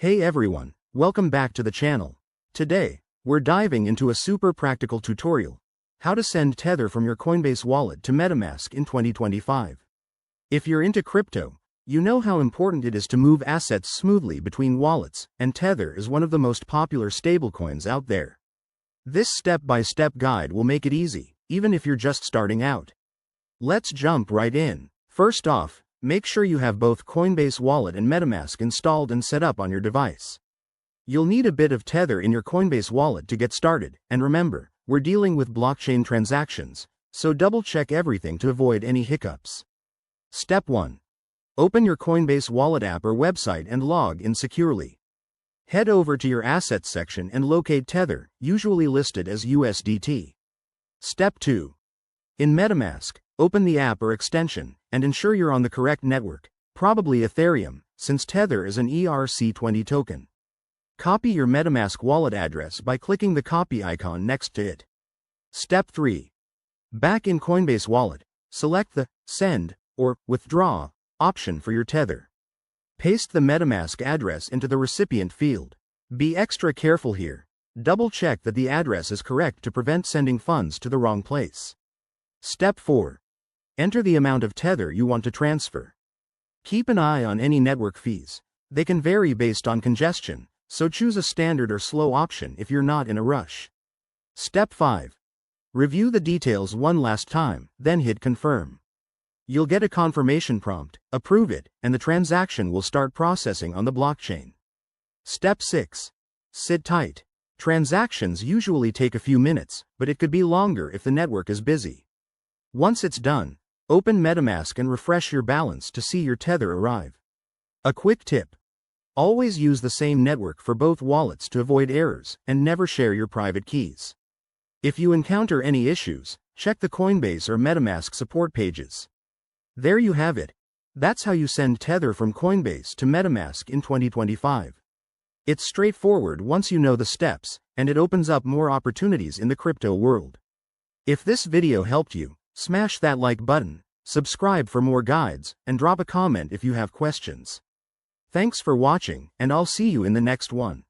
Hey everyone, welcome back to the channel. Today, we're diving into a super practical tutorial: how to send Tether from your Coinbase wallet to MetaMask in 2025. If you're into crypto, you know how important it is to move assets smoothly between wallets, and Tether is one of the most popular stablecoins out there. This step-by-step guide will make it easy, even if you're just starting out. Let's jump right in. First off, make sure you have both Coinbase Wallet and MetaMask installed and set up on your device. You'll need a bit of Tether in your Coinbase wallet to get started, and remember, we're dealing with blockchain transactions, so double-check everything to avoid any hiccups. Step 1. Open your Coinbase Wallet app or website and log in securely. Head over to your Assets section and locate Tether, usually listed as USDT. Step 2. In MetaMask, open the app or extension, and ensure you're on the correct network, probably Ethereum, since Tether is an ERC20 token. Copy your MetaMask wallet address by clicking the copy icon next to it. Step 3. Back in Coinbase Wallet, select the Send or Withdraw option for your Tether. Paste the MetaMask address into the recipient field. Be extra careful here. Double-check that the address is correct to prevent sending funds to the wrong place. Step 4. Enter the amount of Tether you want to transfer. Keep an eye on any network fees. They can vary based on congestion, so choose a standard or slow option if you're not in a rush. Step 5. Review the details one last time, then hit Confirm. You'll get a confirmation prompt, approve it, and the transaction will start processing on the blockchain. Step 6. Sit tight. Transactions usually take a few minutes, but it could be longer if the network is busy. Once it's done, open MetaMask and refresh your balance to see your Tether arrive. A quick tip: always use the same network for both wallets to avoid errors, and never share your private keys. If you encounter any issues, check the Coinbase or MetaMask support pages. There you have it. That's how you send Tether from Coinbase to MetaMask in 2025. It's straightforward once you know the steps, and it opens up more opportunities in the crypto world. If this video helped you, smash that like button, subscribe for more guides, and drop a comment if you have questions. Thanks for watching, and I'll see you in the next one.